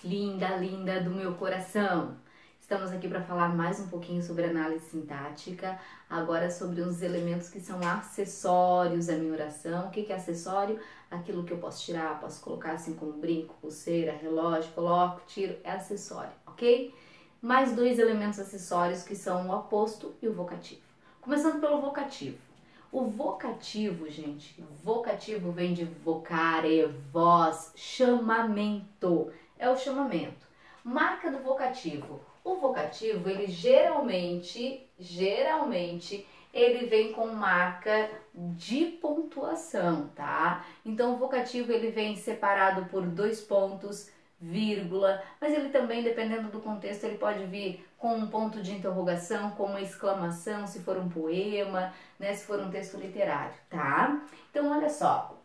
linda, linda do meu coração. Estamos aqui para falar mais um pouquinho sobre análise sintática, agora sobre uns elementos que são acessórios à minha oração. O que é acessório? Aquilo que eu posso tirar, posso colocar assim como brinco, pulseira, relógio, coloco, tiro, é acessório, ok? Mais dois elementos acessórios que são o aposto e o vocativo. Começando pelo vocativo. O vocativo, gente, vocativo vem de vocare, voz, chamamento, é o chamamento. Marca do vocativo. O vocativo, ele geralmente, ele vem com marca de pontuação, tá? Então, o vocativo, ele vem separado por 2 pontos, vírgula, mas ele também, dependendo do contexto, ele pode vir com um ponto de interrogação, com uma exclamação, se for um poema, né, se for um texto literário, tá? Então, olha só,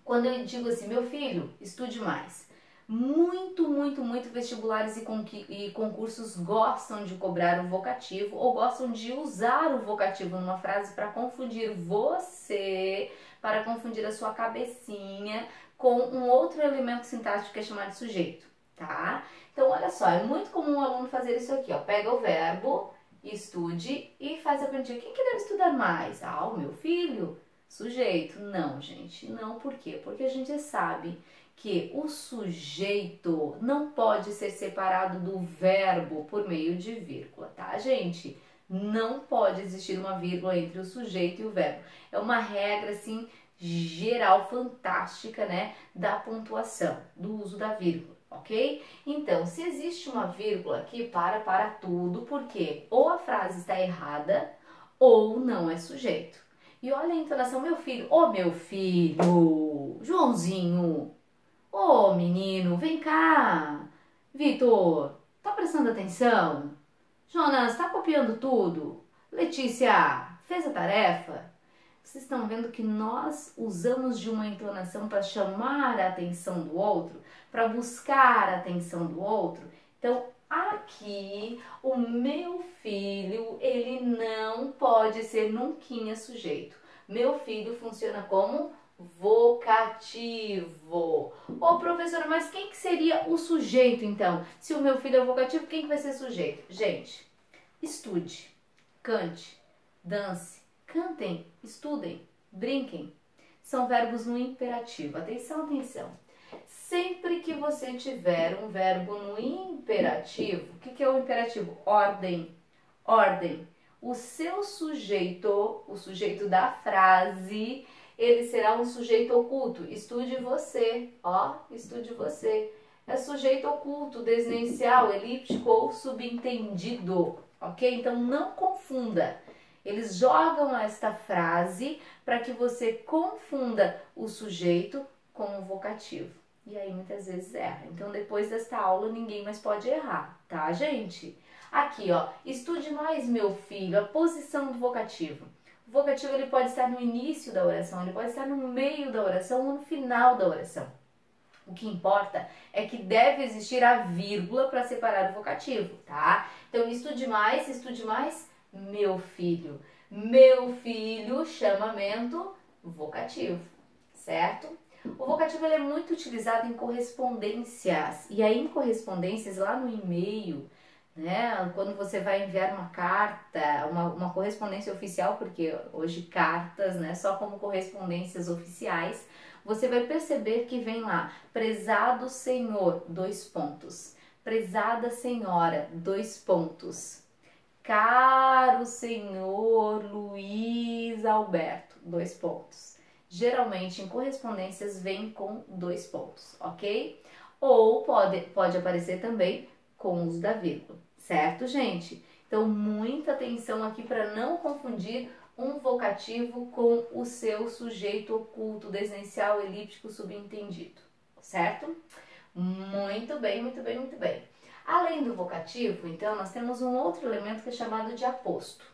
quando eu digo assim, meu filho, estude mais. Muito vestibulares e concursos gostam de cobrar o vocativo ou gostam de usar o vocativo numa frase para confundir você, para confundir a sua cabecinha com um outro elemento sintático que é chamado de sujeito, tá? Então, olha só, é muito comum o aluno fazer isso aqui, ó. Pega o verbo, estude e faz a pergunta, quem que deve estudar mais? Ah, o meu filho. Sujeito. Não, gente, não. Por quê? Porque a gente sabe que o sujeito não pode ser separado do verbo por meio de vírgula, tá, gente? Não pode existir uma vírgula entre o sujeito e o verbo. É uma regra, assim, geral, fantástica, né, da pontuação, do uso da vírgula, ok? Então, se existe uma vírgula aqui, para tudo, porque ou a frase está errada ou não é sujeito. E olha a entonação, meu filho, ô meu filho, Joãozinho, ô menino, vem cá, Vitor, tá prestando atenção? Jonas, tá copiando tudo? Letícia, fez a tarefa? Vocês estão vendo que nós usamos de uma entonação para chamar a atenção do outro, para buscar a atenção do outro? Então, aqui, o meu filho, ele não pode ser nunca sujeito. Meu filho funciona como vocativo. Ô, professora, mas quem que seria o sujeito, então? Se o meu filho é vocativo, quem que vai ser sujeito? Gente, estude, cante, dance, cantem, estudem, brinquem. São verbos no imperativo. Atenção, atenção. Sempre que você tiver um verbo no imperativo, o que é o imperativo? Ordem, ordem. O seu sujeito, o sujeito da frase, ele será um sujeito oculto. Estude você, ó, estude você. É sujeito oculto, desinicial, elíptico ou subentendido, ok? Então não confunda. Eles jogam esta frase para que você confunda o sujeito com o vocativo. E aí muitas vezes erra. Então depois desta aula ninguém mais pode errar, tá, gente? Aqui, ó, estude mais, meu filho, a posição do vocativo. O vocativo ele pode estar no início da oração, ele pode estar no meio da oração ou no final da oração. O que importa é que deve existir a vírgula para separar o vocativo, tá? Então estude mais, meu filho. Meu filho, chamamento vocativo, certo? O vocativo ele é muito utilizado em correspondências. E aí em correspondências, lá no e-mail, né, quando você vai enviar uma carta, uma correspondência oficial, porque hoje cartas, né, só como correspondências oficiais, você vai perceber que vem lá, prezado senhor, 2 pontos, prezada senhora, 2 pontos, caro senhor Luiz Alberto, 2 pontos. Geralmente em correspondências vem com 2 pontos, ok? Ou pode aparecer também com o uso da vírgula, certo, gente? Então, muita atenção aqui para não confundir um vocativo com o seu sujeito oculto, desinicial, elíptico, subentendido, certo? Muito bem. Além do vocativo, então, nós temos um outro elemento que é chamado de aposto.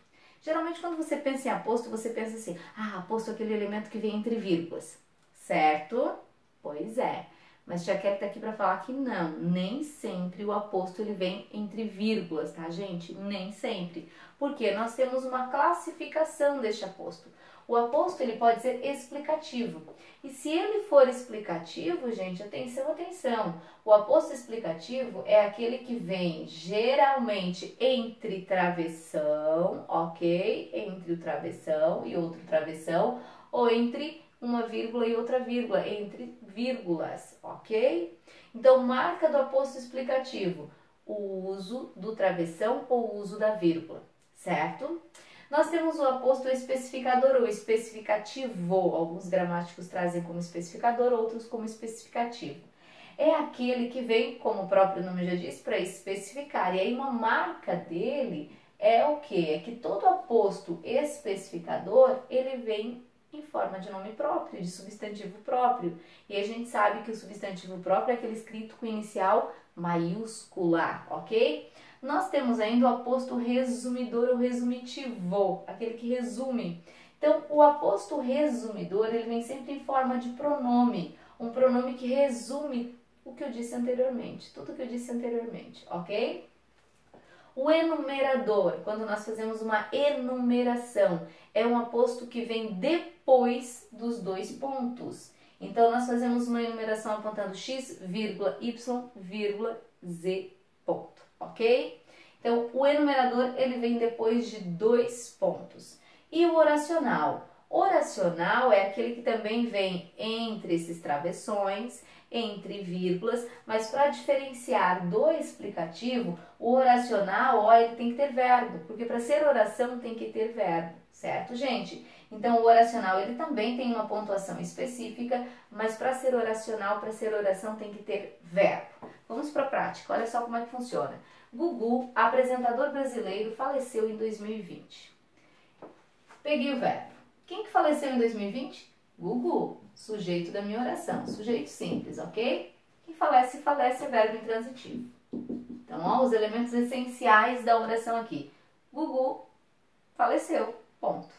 Geralmente, quando você pensa em aposto, você pensa assim, aposto é aquele elemento que vem entre vírgulas, certo? Pois é. Mas tia Kelly tá aqui para falar que não, nem sempre o aposto ele vem entre vírgulas, tá, gente? Nem sempre. Porque nós temos uma classificação deste aposto. O aposto ele pode ser explicativo. E se ele for explicativo, gente, atenção, atenção. O aposto explicativo é aquele que vem geralmente entre travessão, ok? Entre o travessão e outro travessão, ou entre uma vírgula e outra vírgula, entre vírgulas, ok? Então, marca do aposto explicativo, o uso do travessão ou o uso da vírgula, certo? Nós temos o aposto especificador ou especificativo, alguns gramáticos trazem como especificador, outros como especificativo. É aquele que vem, como o próprio nome já diz, para especificar, e aí uma marca dele é o quê? É que todo aposto especificador, ele vem em forma de nome próprio, de substantivo próprio. E a gente sabe que o substantivo próprio é aquele escrito com inicial maiúscula, ok? Nós temos ainda o aposto resumidor ou resumitivo, aquele que resume. Então, o aposto resumidor, ele vem sempre em forma de pronome, um pronome que resume o que eu disse anteriormente, tudo que eu disse anteriormente, ok? O enumerador, quando nós fazemos uma enumeração, é um aposto que vem depois dos dois pontos. Então, nós fazemos uma enumeração apontando x, vírgula, y, vírgula, z, ponto, ok? Então, o enumerador, ele vem depois de dois pontos. E o oracional? Oracional é aquele que também vem entre esses travessões, entre vírgulas, mas para diferenciar do explicativo, o oracional, ó, ele tem que ter verbo, porque para ser oração tem que ter verbo, certo, gente? Então, o oracional, ele também tem uma pontuação específica, mas para ser oracional, para ser oração, tem que ter verbo. Vamos para a prática, olha só como é que funciona. Gugu, apresentador brasileiro, faleceu em 2020. Peguei o verbo. Quem que faleceu em 2020? Gugu, sujeito da minha oração, sujeito simples, ok? Quem falece, falece é verbo intransitivo. Então, ó, os elementos essenciais da oração aqui. Gugu faleceu, ponto.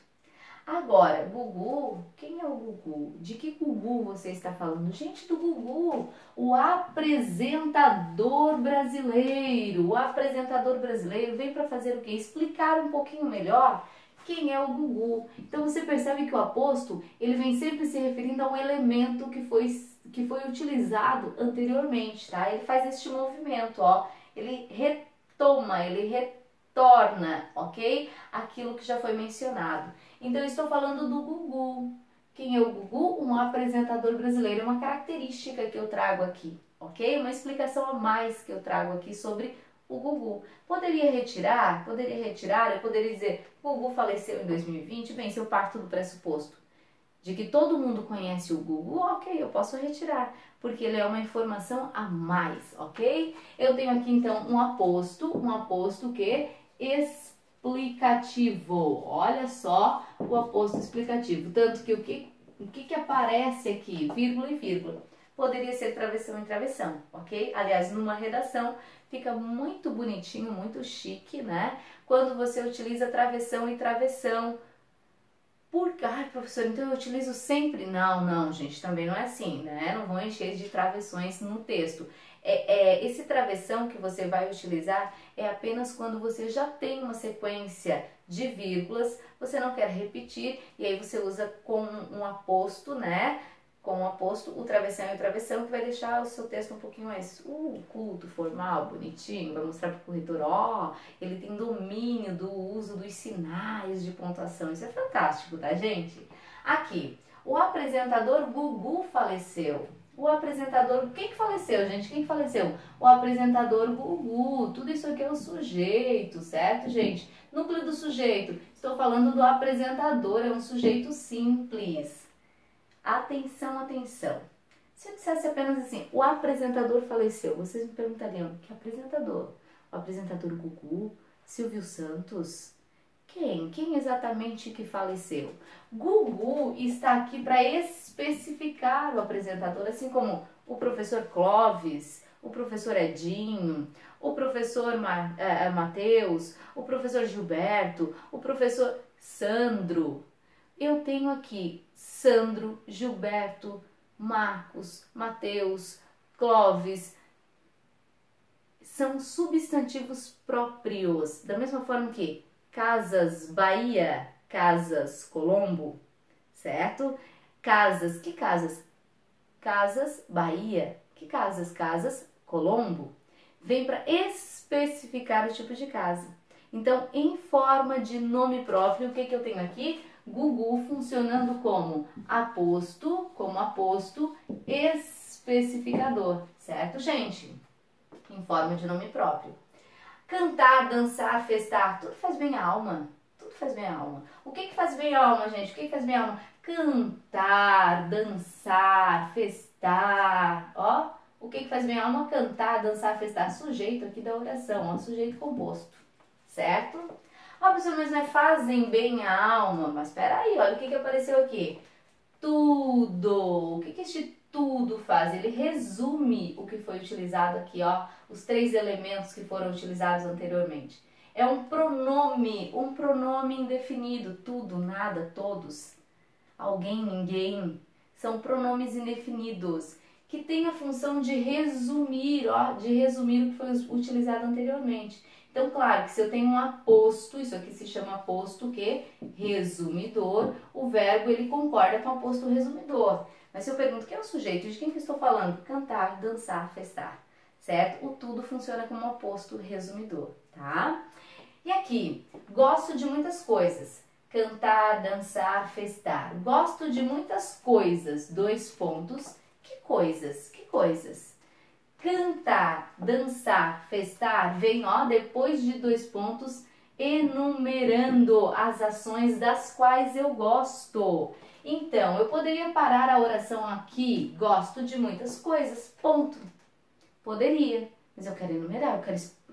Agora, Gugu, quem é o Gugu? De que Gugu você está falando? Gente, do Gugu, o apresentador brasileiro. O apresentador brasileiro vem para fazer o quê? Explicar um pouquinho melhor quem é o Gugu. Então você percebe que o aposto, ele vem sempre se referindo a um elemento que foi utilizado anteriormente, tá? Ele faz este movimento, ó. Ele retoma, ele retorna, ok? Aquilo que já foi mencionado. Então eu estou falando do Gugu. Quem é o Gugu? Um apresentador brasileiro. É uma característica que eu trago aqui, ok? Uma explicação a mais que eu trago aqui sobre o Gugu. Poderia retirar, eu poderia dizer, o Gugu faleceu em 2020, bem, se eu parto do pressuposto de que todo mundo conhece o Gugu, ok, eu posso retirar, porque ele é uma informação a mais, ok? Eu tenho aqui então um aposto que explicativo, olha só o aposto explicativo, tanto que o que aparece aqui, vírgula e vírgula, poderia ser travessão e travessão, ok? Aliás, numa redação fica muito bonitinho, muito chique, né? Quando você utiliza travessão e travessão. Ai, professor, então eu utilizo sempre? Não, gente, também não é assim, né? Não vou encher de travessões no texto. Esse travessão que você vai utilizar é apenas quando você já tem uma sequência de vírgulas, você não quer repetir, e aí você usa com um aposto, né? Com um aposto, o travessão e o travessão, que vai deixar o seu texto um pouquinho mais culto, formal, bonitinho, vai mostrar para o corretor, ó, ele tem domínio do uso dos sinais de pontuação. Isso é fantástico, tá, gente? Aqui, o apresentador Gugu faleceu. O apresentador, quem que faleceu, gente? Quem que faleceu? O apresentador Gugu. Tudo isso aqui é o sujeito, certo, gente? Núcleo do sujeito. Estou falando do apresentador, é um sujeito simples. Atenção, atenção. Se eu dissesse apenas assim, o apresentador faleceu, vocês me perguntariam, que apresentador? O apresentador Gugu? Silvio Santos? Quem? Quem exatamente que faleceu? Gugu está aqui para especificar o apresentador, assim como o professor Clóvis, o professor Edinho, o professor Matheus, o professor Gilberto, o professor Sandro. Eu tenho aqui Sandro, Gilberto, Marcos, Matheus, Clóvis, são substantivos próprios, da mesma forma que Casas Bahia, Casas Colombo, certo? Casas, que casas? Casas Bahia, que casas? Casas Colombo. Vem para especificar o tipo de casa. Então, em forma de nome próprio, o que eu tenho aqui? Gugu funcionando como aposto especificador, certo, gente? Em forma de nome próprio. Cantar, dançar, festar, tudo faz bem à alma. Tudo faz bem à alma. O que faz bem à alma, gente? O que faz bem à alma? Cantar, dançar, festar, ó. O que faz bem à alma? Cantar, dançar, festar. Sujeito aqui da oração, ó, sujeito composto, certo? Ó, professor, mas não é fazem bem à alma? Mas espera aí, olha o que apareceu aqui. Tudo. O que este tudo faz? Ele resume o que foi utilizado aqui, ó, os 3 elementos que foram utilizados anteriormente. É um pronome indefinido, tudo, nada, todos, alguém, ninguém, são pronomes indefinidos que têm a função de resumir, ó, de resumir o que foi utilizado anteriormente. Então, claro que se eu tenho um aposto, isso aqui se chama aposto que resumidor, o verbo ele concorda com o aposto resumidor. Mas se eu pergunto quem é o sujeito, de quem que estou falando? Cantar, dançar, festar, certo? O tudo funciona como aposto resumidor, tá? E aqui, gosto de muitas coisas. Cantar, dançar, festar. Gosto de muitas coisas. 2 pontos. Que coisas? Que coisas? Cantar, dançar, festar, vem, ó, depois de 2 pontos, enumerando as ações das quais eu gosto. Então, eu poderia parar a oração aqui, gosto de muitas coisas, ponto. Poderia, mas eu quero enumerar, eu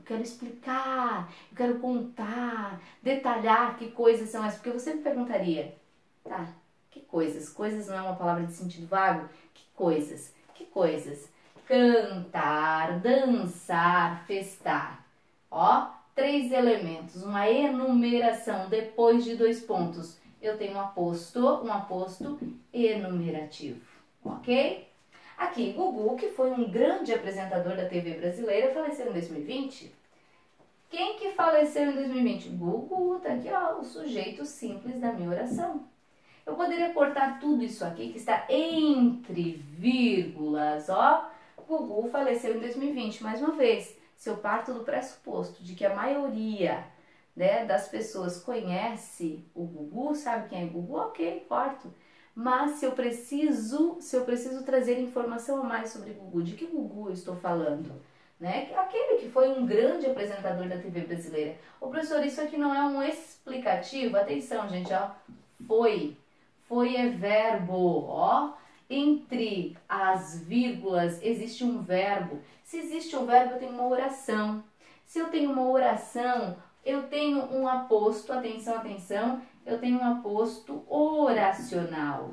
quero explicar, eu quero contar, detalhar que coisas são essas, porque você me perguntaria, tá, que coisas? Coisas não é uma palavra de sentido vago? Que coisas? Que coisas? Cantar, dançar, festar. Ó, 3 elementos, uma enumeração depois de 2 pontos. Eu tenho um aposto enumerativo, ok? Aqui, Gugu, que foi um grande apresentador da TV brasileira, faleceu em 2020. Quem que faleceu em 2020? Gugu, tá aqui, ó, o sujeito simples da minha oração. Eu poderia cortar tudo isso aqui, que está entre vírgulas, ó. Gugu faleceu em 2020, mais uma vez. Se eu parto do pressuposto de que a maioria, né, das pessoas conhece o Gugu, sabe quem é Gugu, ok, corto. Mas se eu preciso trazer informação a mais sobre Gugu, de que Gugu eu estou falando? Né? Aquele que foi um grande apresentador da TV brasileira. Ô professor, isso aqui não é um explicativo? Atenção, gente, ó. Foi é verbo, ó. Entre as vírgulas existe um verbo. Se existe um verbo, eu tenho uma oração. Se eu tenho uma oração, eu tenho um aposto, atenção, atenção, eu tenho um aposto oracional.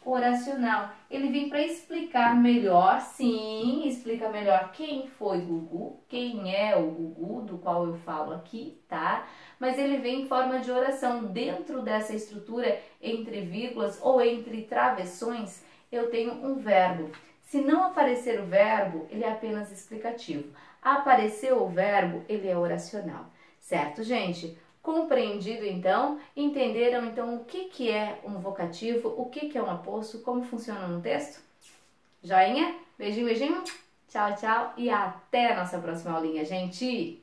Oracional. Ele vem para explicar melhor, sim, explica melhor quem foi Gugu, quem é o Gugu, do qual eu falo aqui, tá? Mas ele vem em forma de oração. Dentro dessa estrutura, entre vírgulas ou entre travessões, eu tenho um verbo. Se não aparecer o verbo, ele é apenas explicativo. Apareceu o verbo, ele é oracional. Certo, gente? Compreendido, então? Entenderam, então, o que é um vocativo, o que é um aposto, como funciona no texto? Joinha? Beijinho, beijinho. Tchau, tchau. E até a nossa próxima aulinha, gente!